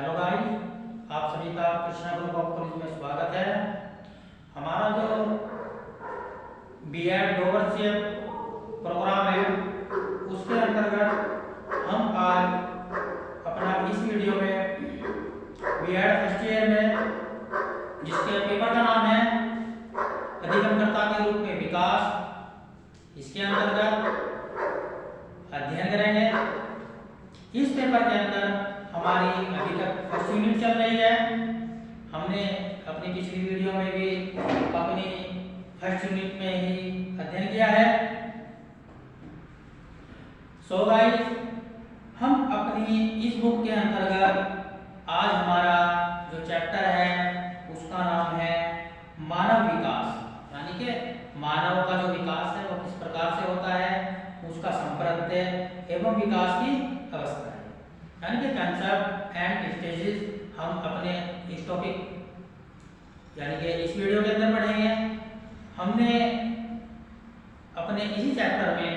Hello guys, आप सभी का कृष्णा ग्रुप ऑफ कॉलेज में स्वागत है। हमारा जो बीएड 2 वर्षीय प्रोग्राम है उसके अंतर्गत हम आज अपना इस वीडियो में बीएड फर्स्ट ईयर में जिसके पेपर का नाम है अधिगमकर्ता के रूप में विकास, इसके अंतर्गत अध्ययन करेंगे। इस पेपर के अंदर हमारी अभी तक फर्स्ट यूनिट चल रही है। हमने अपनी पिछली वीडियो में भी अपनी फर्स्ट यूनिट में ही अध्ययन किया है। सो गाइस, हम अपनी इस बुक के अंतर्गत आज हमारा जो चैप्टर है उसका नाम है मानव विकास, यानी कि मानव का जो विकास है वो किस प्रकार से होता है, उसका संप्रत्य एवं विकास की अवस्था है, यानी कि कंसेप्ट एंड स्टेजेस हम अपने इस टॉपिक यानी कि इस वीडियो के अंदर पढ़ेंगे। हमने अपने इसी चैप्टर में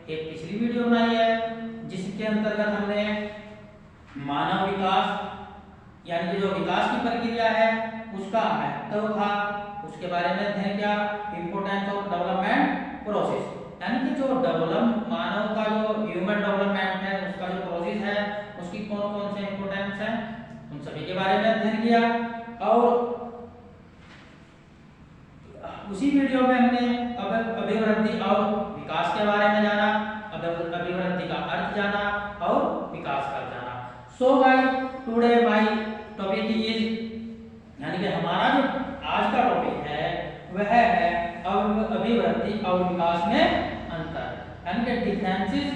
एक पिछली वीडियो बनाई है जिसके अंतर्गत हमने मानव विकास यानी कि जो विकास की प्रक्रिया है उसका महत्व था, उसके बारे में अध्ययन किया। इंपोर्टेंस ऑफ डेवलपमेंट प्रोसेस, यानी कि जो मानव का जो ह्यूमन डेवलपमेंट है उसका जो प्रोसेस है उसकी कौन कौन से इंपोर्टेंस है उन सभी के बारे में अध्ययन किया। और उसी वीडियो में हमने अभिवृद्धि और विकास के बारे में जाना, अभिवृद्धि का अर्थ जाना और विकास का जाना। So guys, today my topic is, यानी कि हमारा जो आज का टॉपिक है वह है अभिवृद्धि और विकास में अंतर, यानी कि differences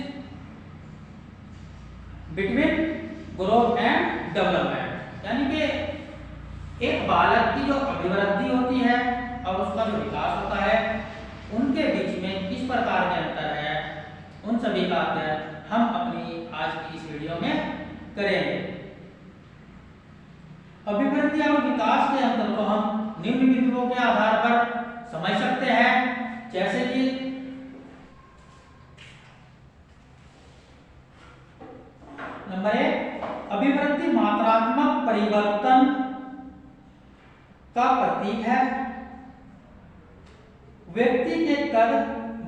between growth and development, यानी कि एक बालक की जो अभिवृद्धि होती है और उसका जो विकास होता है उनके बीच में किस प्रकार के अंतर है, उन सभी का अध्ययन हम अपनी आज की इस वीडियो में करेंगे। अभिवृद्धि और विकास के अंतर को हम निम्न बिंदुओं के आधार पर समझ सकते हैं, जैसे कि नंबर 1, अभिवृद्धि मात्रात्मक परिवर्तन का प्रतीक है। व्यक्ति के कद,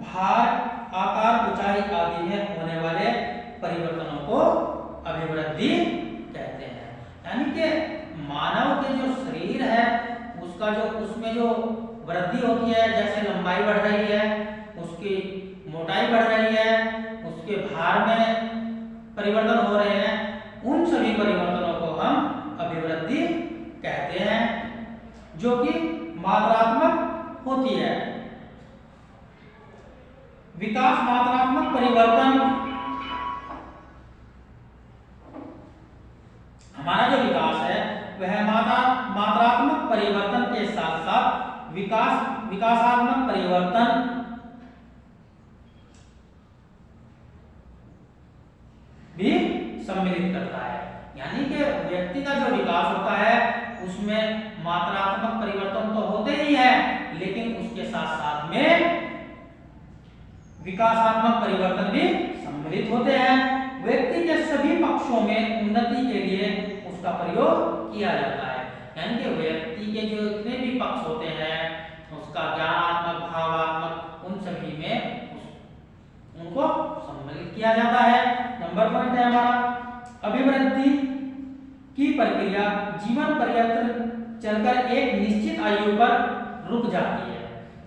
भार, आकार, ऊंचाई आदि में होने वाले परिवर्तनों को अभिवृद्धि कहते हैं। यानी कि मानव के जो शरीर है उसका जो उसमें जो वृद्धि होती है, जैसे लंबाई बढ़ रही है, उसकी मोटाई बढ़ रही है, उसके भार में परिवर्तन हो रहे हैं, उन सभी परिवर्तनों को हम अभिवृद्धि कहते हैं जो कि मात्रात्मक होती है। विकास मात्रात्मक परिवर्तन, हमारा जो विकास है वह मात्रात्मक परिवर्तन के साथ साथ विकासात्मक परिवर्तन भी सम्मिलित करता है। यानी कि व्यक्ति का जो विकास होता है उसमें मात्रात्मक परिवर्तन तो होते ही है, लेकिन उसके साथ साथ में विकासात्मक परिवर्तन भी सम्मिलित होते हैं। व्यक्ति के सभी पक्षों में उन्नति के लिए उसका प्रयोग किया जाता है, यानी कि व्यक्ति के जो जितने भी पक्ष होते हैं उसका ज्ञानात्मक, भावात्मक, उन सभी में उनको सम्मिलित किया जाता है। नंबर पॉइंट है हमारा, अभिवृद्धि की प्रक्रिया जीवन पर्यंत चलकर एक निश्चित आयु पर रुक जाती है।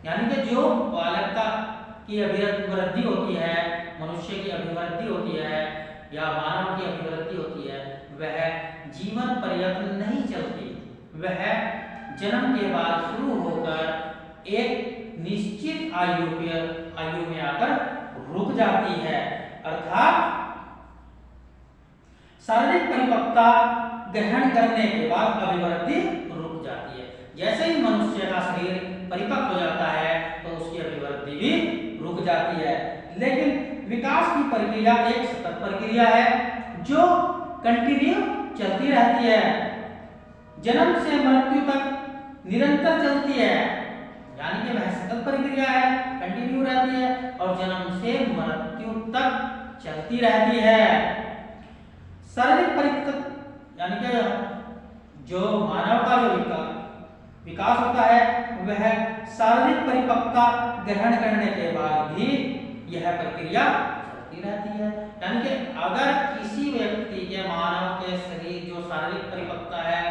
यानी कि जो बालक की अभिवृद्धि होती है, मनुष्य की अभिवृद्धि होती है या मानव की अभिवृद्धि होती है, वह जीवन पर्यंत नहीं चलती, वह जन्म के बाद शुरू होकर एक निश्चित आयु में आकर रुक जाती है। अर्थात शारीरिक परिपक्वता ग्रहण करने के बाद अभिवृद्धि रुक जाती है। जैसे ही मनुष्य का शरीर परिपक्व हो जाता है तो उसकी अभिवृद्धि भी रुक जाती है। लेकिन विकास की प्रक्रिया एक सतत प्रक्रिया है जो कंटिन्यू चलती रहती है, जन्म से मृत्यु तक निरंतर चलती है, यानी कि वह सतत प्रक्रिया है, कंटिन्यू रहती है और जन्म से मृत्यु तक चलती रहती है। शारीरिक परिपक्वता यानी कि जो मानव का जो विकास होता है वह शारीरिक परिपक्वता ग्रहण करने के बाद भी यह प्रक्रिया चलती रहती है। यानी कि अगर किसी व्यक्ति के मानव के शरीर जो शारीरिक परिपक्वता है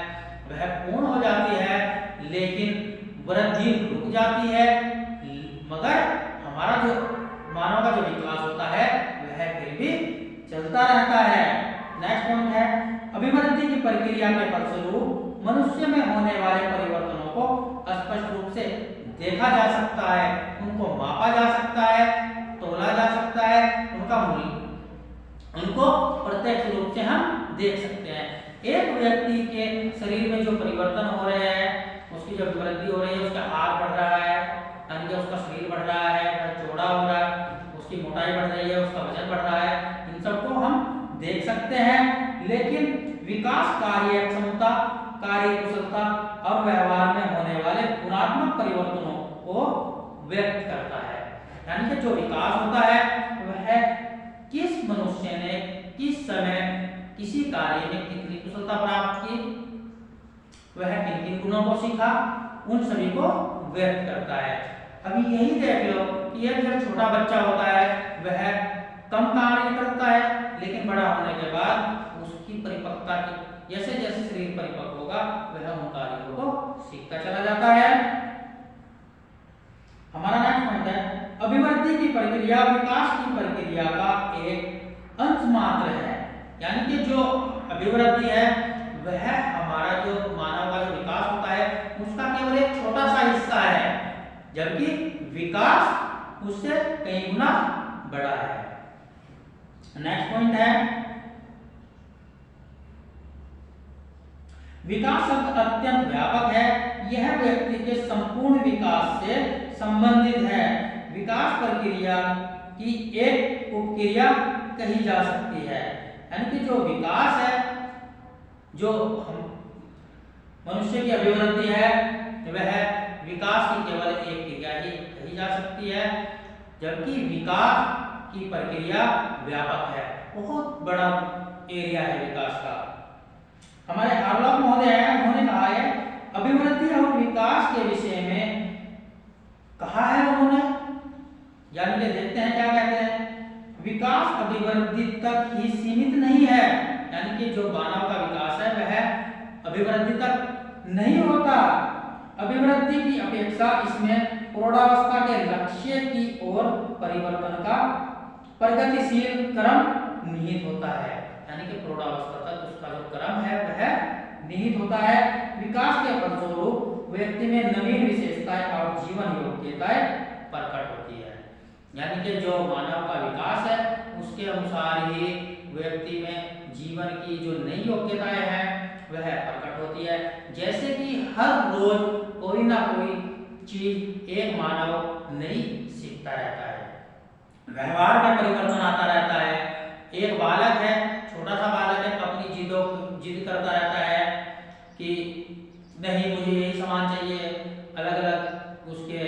वह पूर्ण हो जाती है लेकिन वृद्धि रुक जाती है, मगर हमारा जो मानव का जो विकास होता है वह फिर भी चलता रहता है। नेक्स्ट पॉइंट है अभिवृद्धि की प्रक्रिया के फलस्वरूप मनुष्य में होने वाले परिवर्तनों को स्पष्ट रूप से देखा जा सकता है, उनको मापा जा सकता है, तोला जा सकता है, उनका मूल्य उनको प्रत्यक्ष रूप से हम देख सकते हैं। एक व्यक्ति के शरीर में जो परिवर्तन हो रहे हैं, उसकी जो वृद्धि हो रही है, उसका हाथ बढ़ रहा है, यानी कि उसका शरीर बढ़ रहा है, वह चौड़ा हो रहा है, उसकी मोटाई बढ़ रही है, उसका वजन बढ़ रहा है, इन सबको हम देख सकते हैं। लेकिन विकास कार्य क्षमता, कार्य कुशलता और व्यवहार में होने वाले गुणात्मक परिवर्तनों को व्यक्त करता है। यानी कि जो विकास होता है वह किस मनुष्य ने किस समय किसी कार्य में कितनी कुशलता प्राप्त की, वह किन किन गुणों को सीखा, उन सभी को व्यक्त करता है। अभी यही देख लो कि यह जो छोटा बच्चा होता है वह कम कार्य करता है, लेकिन बड़ा होने के बाद उसकी परिपक्वता की जैसे जैसे शरीर परिपक्व होगा वह उन कार्यों को सीखता चला जाता है। हमारा नेक्स्ट पॉइंट है अभिवृद्धि की प्रक्रिया विकास की प्रक्रिया का एक अंश मात्र है। यानी कि जो अभिवृद्धि है वह हमारा जो मानव का जो विकास होता है उसका केवल एक छोटा सा हिस्सा है, जबकि विकास उससे कई गुना बड़ा है। नेक्स्ट पॉइंट है विकास शब्द अत्यंत व्यापक है, यह व्यक्ति के संपूर्ण विकास से संबंधित है। विकास प्रक्रिया की एक उपक्रिया कही जा सकती है। यानी कि जो विकास है, जो मनुष्य की अभिवृद्धि है वह विकास की केवल एक क्रिया ही कही जा सकती है, जबकि विकास की प्रक्रिया व्यापक है, बहुत बड़ा एरिया है विकास का। हमारे हार्लॉक महोदय हैं, उन्होंने कहा है अभिवृद्धि और विकास के विषय में कहा है उन्होंने, यानी कि देखते हैं क्या कहते हैं। विकास अभिवृद्धि तक ही सीमित नहीं है, यानी कि जो मानव का विकास है वह अभिवृद्धि तक नहीं होता। अभिवृद्धि की अपेक्षा इसमें प्रौढ़ावस्था के लक्ष्य की ओर परिवर्तन का प्रगतिशील क्रम निहित होता है। यानी कि प्रौढ़ावस्था तक उसका जो क्रम है वह निहित होता है। विकास के फलस्वरूप व्यक्ति में नवीन विशेषताएं और जीवन योग्यताएं प्रकट होती है। यानी कि जो मानव का विकास है उसके अनुसार ही व्यक्ति में जीवन की जो नई योग्यताएं हैं वह प्रकट होती है। जैसे कि हर रोज कोई ना कोई चीज एक मानव नई सीखता रहता है, व्यवहार में परिवर्तन आता रहता है। एक बालक है, छोटा सा बालक है, अपनी जिद करता रहता है कि नहीं मुझे यही सामान चाहिए, अलग अलग उसके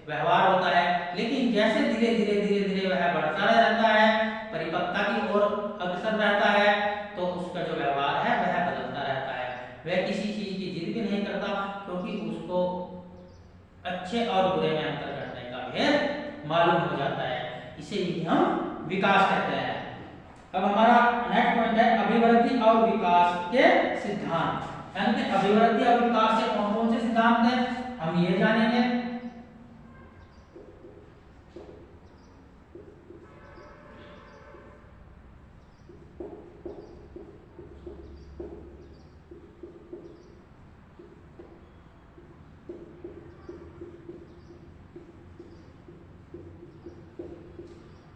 व्यवहार होता है। लेकिन जैसे धीरे धीरे वह बढ़ता रहता है, परिपक्वता की ओर अग्रसर रहता है, तो उसका जो व्यवहार है वह बदलता रहता है। वह किसी चीज की जिद भी नहीं करता, क्योंकि उसको अच्छे और बुरे में अंतर करने का भेद मालूम हो जाता है। इसे ही हम विकास कहते हैं। अब हमारा नेक्स्ट पॉइंट है अभिवृद्धि और विकास के सिद्धांत। यानी कि अभिवृद्धि और विकास के कौन कौन से सिद्धांत हैं हम ये जानेंगे।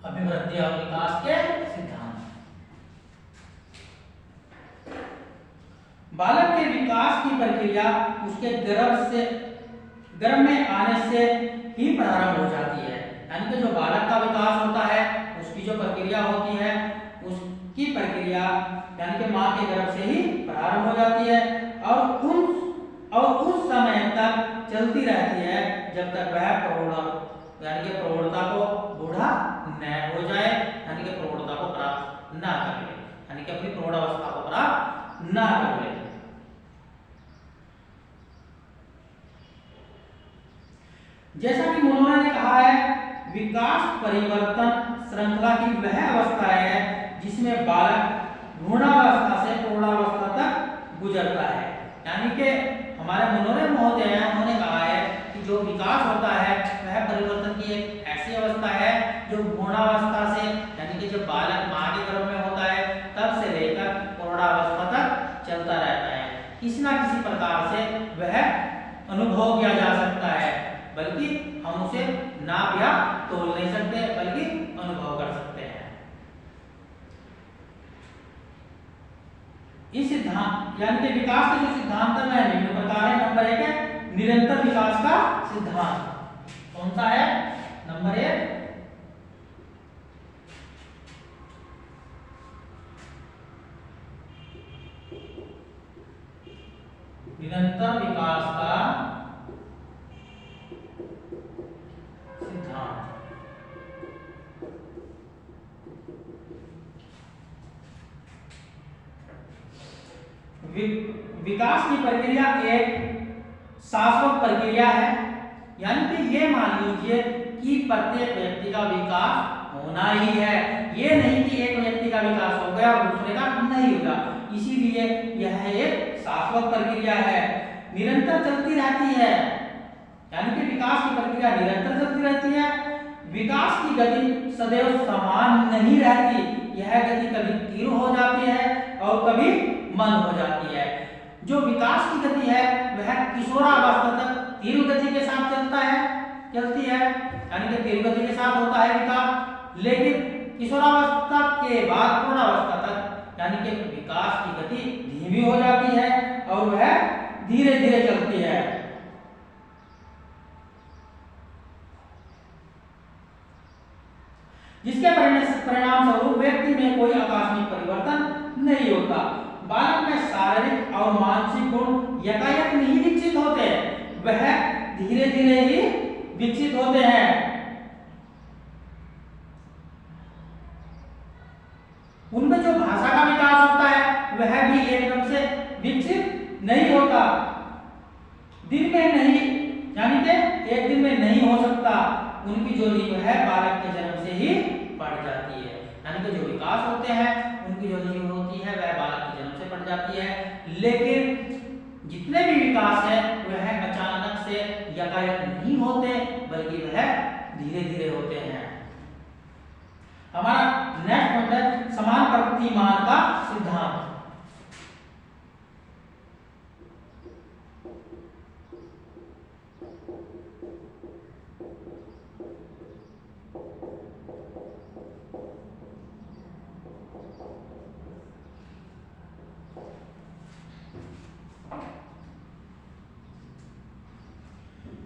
अभिवृद्धि और विकास के सिद्धांत। बालक के विकास की प्रक्रिया उसके गर्भ में आने से ही प्रारंभ हो जाती है। यानी कि जो बालक का विकास होता है उसकी जो प्रक्रिया होती है उसकी प्रक्रिया यानी कि माँ के गर्भ से ही प्रारंभ हो जाती है और उस समय तक चलती रहती है जब तक वह यानी कि प्रौढ़ता को बूढ़ा न हो जाए, यानी कि प्रौढ़ता को प्राप्त ना कर ले, यानी कि अपनी प्रौढ़ावस्था को प्राप्त ना कर ले। जैसा कि मोनोरा ने कहा है, विकास परिवर्तन श्रृंखला की वह अवस्था है जिसमें बालक भ्रूणावस्था से प्रौढ़ावस्था तक गुजरता है। यानी कि हमारे मोनोरे महोदय उन्होंने कहा है कि जो विकास होता है वह परिवर्तन की एक ऐसी अवस्था है जो भ्रूणावस्था से, यानी कि जब बालक मां के गर्भ में होता है तब से लेकर प्रौढ़ावस्था तक चलता रहता है। किसी ना किसी प्रकार से वह अनुभव किया जा सकता है, बल्कि हम उसे नाप या तोल नहीं सकते, बल्कि अनुभव कर सकते हैं। इस सिद्धांत यानी कि विकास के जो सिद्धांत है निम्न प्रकार है। नंबर 1 है निरंतर विकास का सिद्धांत। कौन सा है? नंबर 1 निरंतर विकास का सिद्धांत। विकास की प्रक्रिया एक शाश्वत प्रक्रिया है, यानी कि ये मान लीजिए कि प्रत्येक व्यक्ति का विकास होना ही है। ये नहीं कि एक व्यक्ति का विकास हो गया और दूसरे का नहीं होगा। इसीलिए यह एक शाश्वत प्रक्रिया है, निरंतर चलती रहती है। यानी कि विकास की प्रक्रिया निरंतर चलती रहती है। विकास की गति सदैव समान नहीं रहती, यह गति कभी तीव्र हो जाती है और कभी मंद हो जाती है। जो विकास की गति है वह किशोरावस्था तक तीव्र गति के साथ चलती है, यानी कि तीव्र गति के साथ होता है विकास। लेकिन किशोरावस्था के बाद प्रौढ़ावस्था तक यानी कि विकास की गति धीमी हो जाती है और वह धीरे धीरे चलती है। जिसके परिणाम स्वरूप व्यक्ति में कोई आकस्मिक परिवर्तन नहीं होता। बालक में शारीरिक और मानसिक गुण यथायथ नहीं विकसित होते, वह धीरे धीरे ही विकसित होते हैं। उनमें जो भाषा का विकास होता है वह भी एकदम से विकसित नहीं होता, दिन में नहीं, यानी कि एक दिन में नहीं हो सकता। उनकी जो नींव है बालक के जन्म से ही पड़ जाती है, यानी कि जो विकास होते हैं उनकी जो नींव होती है वह बालक के जन्म से पड़ जाती है। लेकिन जितने भी विकास है वह अचानक से यथायथ नहीं होते, बल्कि वह धीरे धीरे होते हैं। हमारा नेक्स्ट पॉइंट है समान प्रतिमान का सिद्धांत।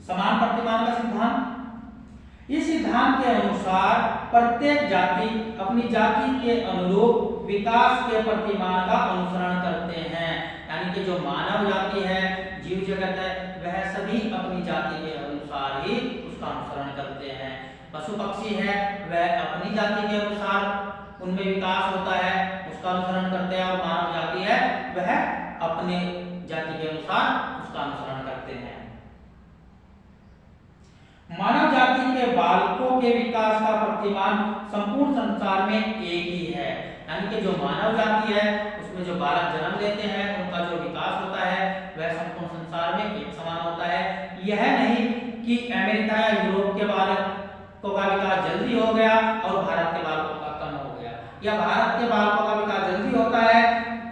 समान प्रतिमान का सिद्धांत। इस सिद्धांत के अनुसार प्रत्येक जाति अपनी जाति के अनुरूप विकास के प्रतिमान का अनुसरण करते हैं, यानी कि जो मानव जाति है, जीव जगत है, वह सभी अपनी जाति के अनुसार ही उसका अनुसरण करते हैं। पशु पक्षी है वह अपनी जाति के अनुसार उनमें विकास होता है, उसका अनुसरण करते हैं, और मानव जाति है वह अपने जाति के अनुसार उसका अनुसरण करते हैं। मानव जाति के बालकों के विकास का प्रतिमान संपूर्ण संसार में एक ही है, यानी कि जो मानव जाति है उसमें जो बालक जन्म लेते हैं उनका जो विकास होता है वह संपूर्ण संसार में एक समान होता है। यह नहीं कि अमेरिका या यूरोप के बालकों का विकास जल्दी हो गया और भारत के बालकों का कम हो गया, या भारत के बालकों का विकास जल्दी होता है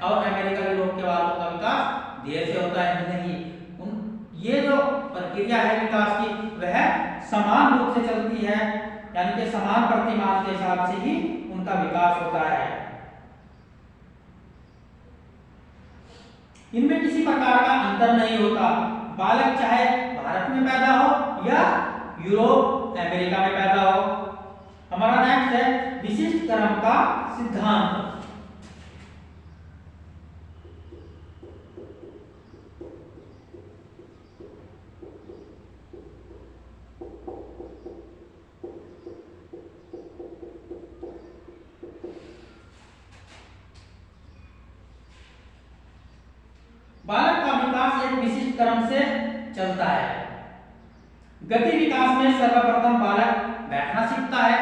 और अमेरिका यूरोप के बालकों का विकास देर से होता है। नहीं, ये जो प्रक्रिया है विकास की वह समान रूप से चलती है, यानी कि समान प्रतिमान के हिसाब से ही उनका विकास होता है। इनमें किसी प्रकार का अंतर नहीं होता, बालक चाहे भारत में पैदा हो या यूरोप अमेरिका में पैदा हो। हमारा नेक्स्ट है विशिष्ट क्रम का सिद्धांत। बालक का विकास एक विशिष्ट क्रम से चलता है। गति विकास में सर्वप्रथम बालक बैठना सीखता है,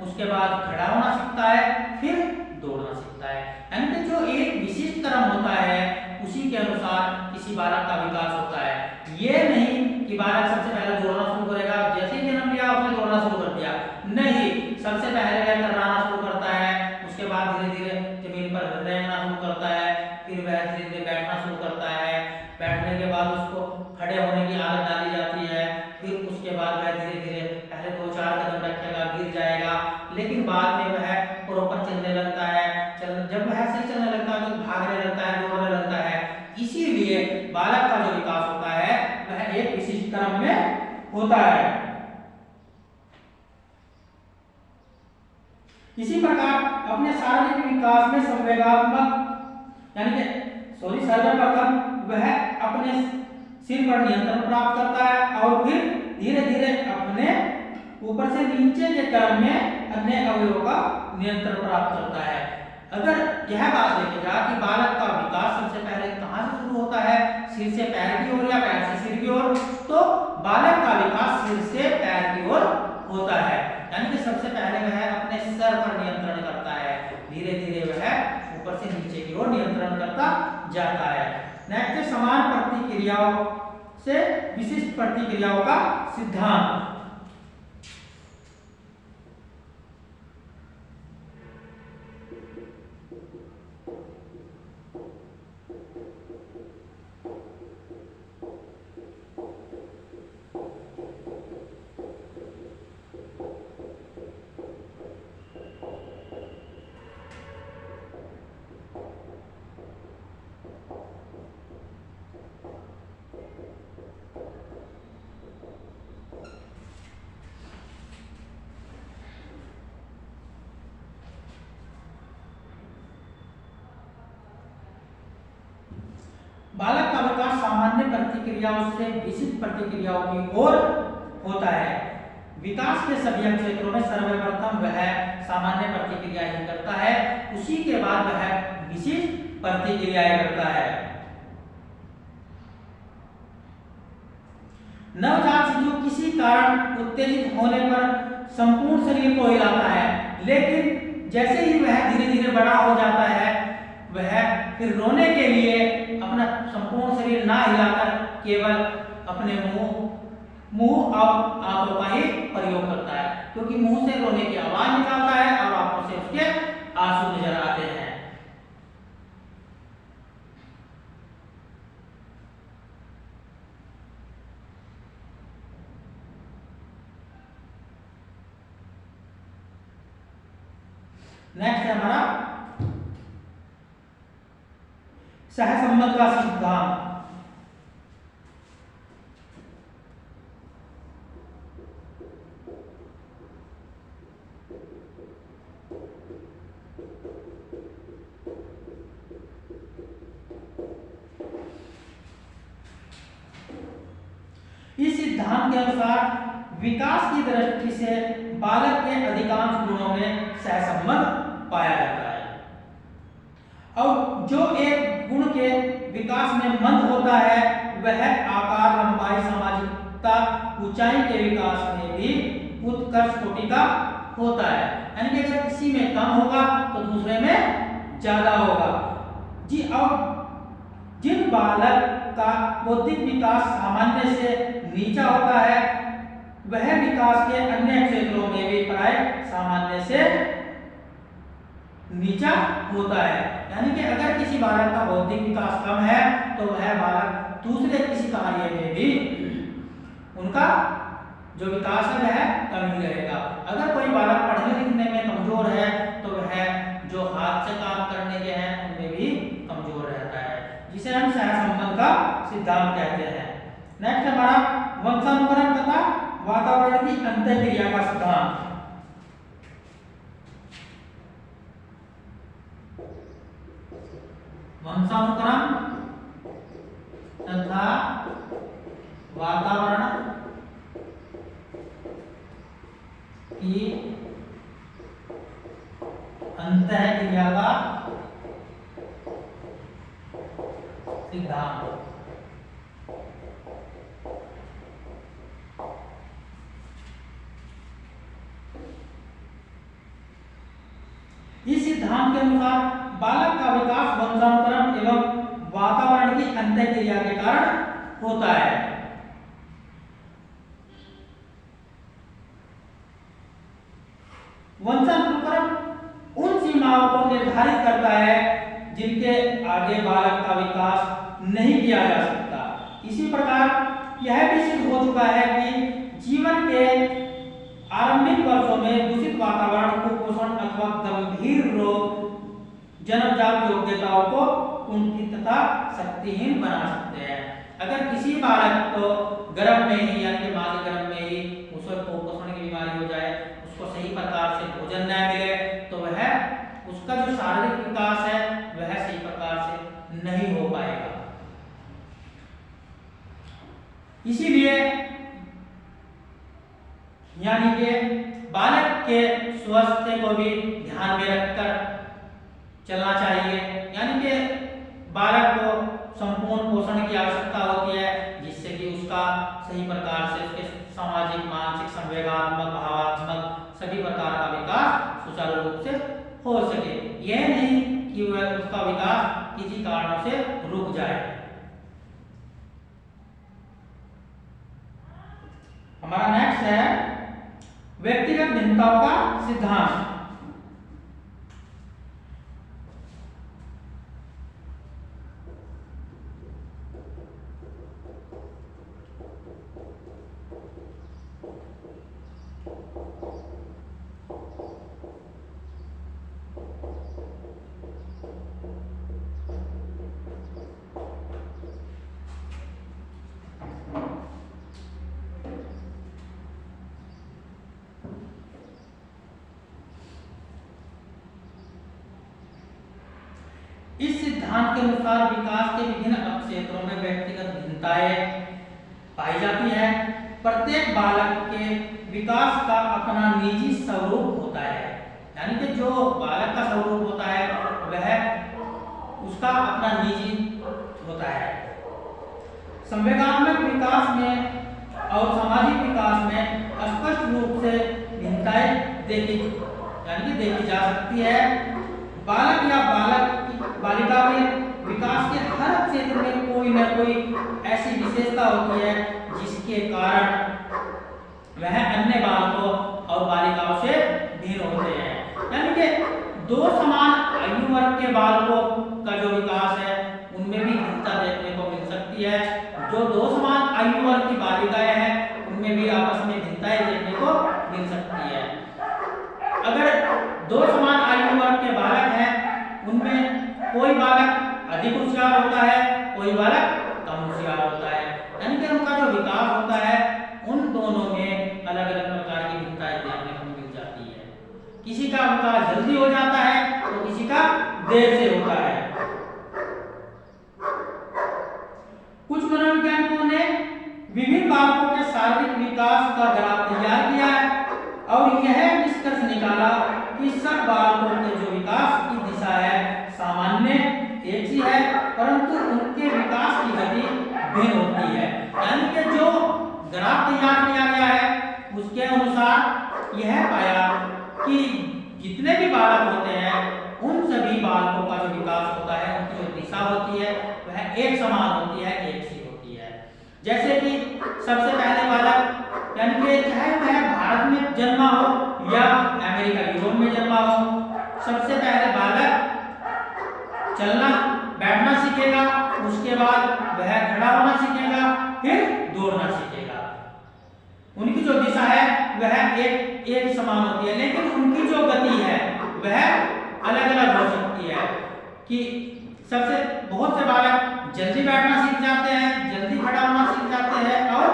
उसके बाद खड़ा होना सीखता है, फिर दौड़ना सीखता है। यानी कि जो एक विशिष्ट क्रम होता है उसी के अनुसार किसी बालक का विकास होता है। ये नहीं कि बालक सबसे पहले दौड़ना शुरू करेगा, जैसे ही जन्म लिया उसने दौड़ना शुरू कर दिया, नहीं, सबसे पहले वह टर्राना शुरू करता है, उसके बाद धीरे धीरे जमीन पर रेंगना शुरू करता है, फिर वह धीरे धीरे बैठना शुरू करता है, बैठने के बाद उसको खड़े होने की आदत डाली जाती है, फिर उसके बाद वह धीरे धीरे पहले 2-4 कदम रखेगा, गिर जाएगा, लेकिन बाद में वह प्रॉपर चलने लगता है। जब वह सही चलने लगता है तो भागने लगता है, दौड़ने लगता है। इसीलिए बालक का जो विकास होता है वह एक विशिष्ट क्रम में होता है। इसी प्रकार अपने शारीरिक विकास में संवेगात्मक यानी कि सर्वप्रथम वह अपने सिर पर नियंत्रण प्राप्त करता है और फिर धीरे धीरे अपने ऊपर से नीचे के क्रम में अन्य अवयवों का नियंत्रण प्राप्त करता है। अगर यह बात देखे जाए कि बालक का विकास सबसे पहले कहां से शुरू होता है, सिर से पैर की ओर या पैर से सिर की ओर, तो बालक का विकास सिर से पैर की ओर होता है। यानी कि सबसे पहले वह अपने सर पर नियंत्रण करता है, धीरे धीरे वह ऊपर से नीचे की ओर नियंत्रण करता जाता है। नेक्स्ट, समान प्रतिक्रियाओं से विशिष्ट प्रतिक्रियाओं का सिद्धांत। बालक का विकास सामान्य प्रतिक्रियाओं से विशिष्ट प्रतिक्रियाओं की ओर होता है। विकास के सभी क्षेत्रों में सर्वप्रथम वह सामान्य प्रतिक्रिया ही करता है, उसी के बाद वह विशिष्ट प्रतिक्रियाएं करता है। नवजात शिशु किसी कारण उत्तेजित होने पर संपूर्ण शरीर को हिलाता है, लेकिन जैसे ही वह धीरे धीरे बड़ा हो जाता है वह फिर रोने के लिए अपना संपूर्ण शरीर ना हिलाकर केवल अपने मुंह और आंखों का ही प्रयोग करता है, क्योंकि मुंह से रोने की आवाज निकालता है और आंखों से उसके आंसू नजर आते हैं। नेक्स्ट है हमारा सहसंबंध का सिद्धांत। इस सिद्धांत के अनुसार विकास की दृष्टि से बालक के अधिकांश गुणों में सहसंबंध पाया जाता है, और जो एक गुण के विकास में मंद होता है वह आकार, लंबाई, सामाजिकता, ऊंचाई के विकास में भी उत्कर्ष कोटि का होता है। यानी कि अगर किसी में कम होगा तो दूसरे में ज्यादा होगा जी। और जिन बालक का बौद्धिक विकास सामान्य से नीचा होता है वह विकास के अन्य क्षेत्रों में भी प्राय सामान्य से नीचा होता है। यानी कि अगर किसी बालक का बौद्धिक विकास कम है तो वह बालक दूसरे किसी कार्य में भी उनका जो विकास है वह कम ही रहेगा। अगर कोई बालक पढ़ने लिखने में कमजोर है तो वह जो हाथ से काम करने के हैं उनमें भी कमजोर रहता है, जिसे हम सहसंबंध का सिद्धांत कहते हैं। नेक्स्ट हमारा वंशानुक्रम तथा वातावरण की अंतःक्रिया का सिद्धांत। वंशानुक्रम तथा वातावरण की अंतःक्रिया का सिद्धांत। सिद्धांत के अनुसार बालक का विकास वंशानुक्रम एवं वातावरण की अंतःक्रिया के कारण होता है। वंशानुक्रम उन सीमाओं को निर्धारित करता है जिनके आगे बालक का विकास नहीं किया जा सकता। इसी प्रकार यह भी सिद्ध हो चुका है कि जीवन के आरंभिक वर्षों में दूषित वातावरण, कुपोषण अथवा गंभीर रोग जन्मजात योग्यताओं को कुंठित तथा शक्तिहीन बना सकते हैं। अगर किसी बालक को गर्भ में ही यानी कि मां के गर्भ में ही उसको कुपोषण की बीमारी हो जाए, उसको सही प्रकार से भोजन न मिले, तो वह उसका जो शारीरिक विकास है वह सही प्रकार से नहीं हो पाएगा। इसीलिए यानी कि बालक के स्वास्थ्य को भी ध्यान में रखकर चलना चाहिए। यानी कि बालक को संपूर्ण पोषण की आवश्यकता होती है, जिससे कि उसका सही प्रकार से उसके सामाजिक, मानसिक, संवेगात्मक, भावात्मक सभी प्रकार का विकास सुचारू रूप से हो सके। यह नहीं कि वह उसका विकास किसी कारणों से रुक जाए। हमारा नेक्स्ट है व्यक्तिगत भिन्नताओं का सिद्धांत। इस सिद्धांत के अनुसार विकास के विभिन्न क्षेत्रों में व्यक्तिगत भिन्नताएं पाई जाती है। प्रत्येक बालक के विकास का अपना निजी स्वरूप होता है। यानी कि जो बालक का स्वरूप होता है वह उसका अपना निजी होता है। संवेगात्मक विकास में और सामाजिक विकास में स्पष्ट रूप से भिन्नताएं देखी जा सकती है। बालक या बालिका में विकास के हर क्षेत्र में कोई न कोई ऐसी विशेषता होती है जिसके कारण वह अन्य बालकों और बालिकाओं से भिन्न होते हैं। यानी कि दो समान आयु वर्ग के बालकों का जो विकास है उनमें भी भिन्नता देखने को मिल सकती है। जो दो समान आयु वर्ग की बालिकाएं हैं उनमें भी आपस में भिन्नताएं देखने को मिल सकती है। अगर दो समान आयु वर्ग के बालक हैं उनमें कोई बालक अधिक होशियार होता है, कोई बालक कम होशियार होता है। यानी कि उनका जो विकास होता है उन दोनों में अलग अलग प्रकार की भिन्नताएं देखने को मिल जाती है। किसी का विकास जल्दी हो जाता है तो किसी का देर से होता है। कुछ मनोवैज्ञानिकों ने विभिन्न बालकों के शारीरिक विकास का ग्राफ तैयार किया है और यह निष्कर्ष निकाला कि सब बालकों के जो विकास की दिशा है सामान्य एक ही है, परंतु उनके विकास की गति भिन्न होती है। यानी कि जो ग्राफ तैयार किया गया है उसके अनुसार यह पाया कि जितने भी बालक होते हैं उन सभी बालकों का जो विकास होता है, उनकी जो दिशा होती है वह एक समान होती है, एक सी होती है। जैसे कि सबसे पहले बालक यानी कि चाहे वह भारत में जन्मा हो या अमेरिका यूरोप में जन्मा हो, सबसे पहले बालक चलना बैठना सीखेगा, उसके बाद वह खड़ा होना सीखेगा, फिर दौड़ना सीखेगा। उनकी जो दिशा है वह एक समान होती है, लेकिन उनकी जो गति है वह अलग अलग हो सकती है। कि सबसे बहुत से बालक जल्दी बैठना सीख जाते हैं, जल्दी खड़ा होना सीख जाते हैं और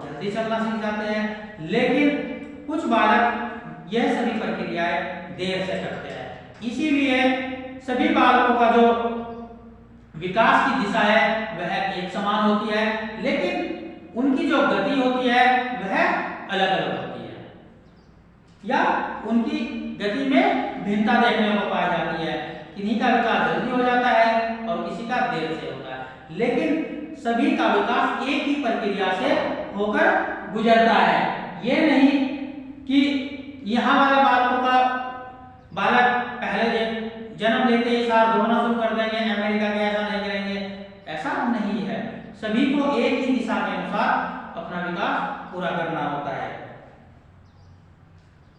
जल्दी चलना सीख जाते हैं, लेकिन कुछ बालक यह सभी प्रक्रियाएं देर से करते हैं। इसीलिए सभी बालकों का जो विकास की दिशा है वह एक समान होती है, लेकिन उनकी जो गति होती है वह अलग अलग होती है या उनकी गति में भिन्नता देखने को पाई जाती है। किन्हीं का विकास जल्दी हो जाता है और किसी का देर से होता है, लेकिन सभी का विकास एक ही प्रक्रिया से होकर गुजरता है। यह नहीं कि यहाँ वाले बालकों का बालक पहले जन्म लेते ही साथ दौड़ना शुरू कर देंगे, अमेरिका के ऐसा नहीं करेंगे, ऐसा नहीं है। सभी को एक ही दिशा के अनुसार अपना विकास पूरा करना होता है।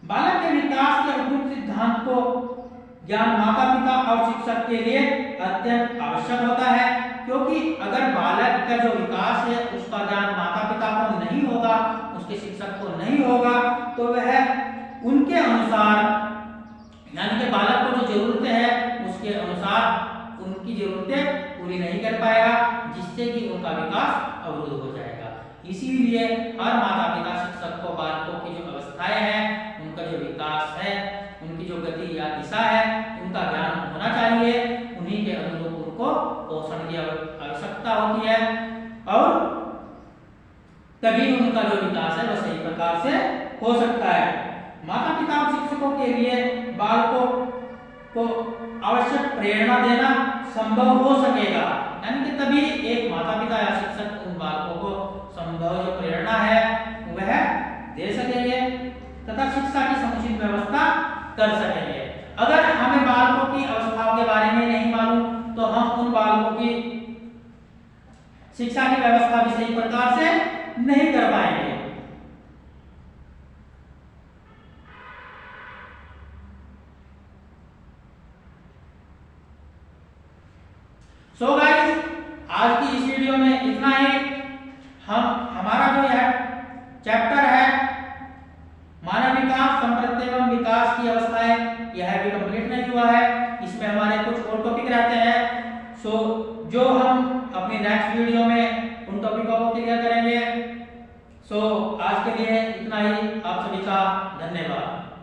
बालक के विकास के उपयुक्त सिद्धांत को ज्ञान माता पिता और शिक्षक के लिए अत्यंत आवश्यक होता है, क्योंकि अगर बालक का जो विकास है उसका ज्ञान माता पिता को नहीं होगा, उसके शिक्षक को नहीं होगा, तो वह उनके अनुसार यानी कि बालक को जो जरूरतें हैं उसके अनुसार उनकी जरूरतें पूरी नहीं कर पाएगा, जिससे कि उनका विकास अवरुद्ध हो जाएगा। इसीलिए हर माता पिता शिक्षक को बालकों की जो अवस्थाएं हैं, उनका जो विकास है, उनकी जो गति या दिशा है, उनका ज्ञान होना चाहिए। उन्हीं के अनुरूप उनको पोषण की आवश्यकता होती है और तभी उनका जो विकास है वह सही प्रकार से हो सकता है। माता पिता और शिक्षकों के लिए बालकों को आवश्यक प्रेरणा देना संभव हो सकेगा, यानी कि तभी एक माता पिता या शिक्षक उन बालकों को संभव जो प्रेरणा है वह दे सकेंगे तथा शिक्षा की समुचित व्यवस्था कर सकेंगे। अगर हमें बालकों की अवस्थाओं के बारे में नहीं मालूम तो हम उन बालकों की शिक्षा की व्यवस्था भी सही प्रकार से नहीं कर पाएंगे। सो गाइस, आज की इस वीडियो में इतना ही। हमारा जो यह चैप्टर है मानव विकास, संप्रति एवं विकास की अवस्थाएं, यह भी कंप्लीट नहीं हुआ है। इसमें हमारे कुछ और टॉपिक रहते हैं, सो जो हम अपनी नेक्स्ट वीडियो में उन टॉपिकों को क्लियर करेंगे। सो आज के लिए इतना ही। आप सभी का धन्यवाद।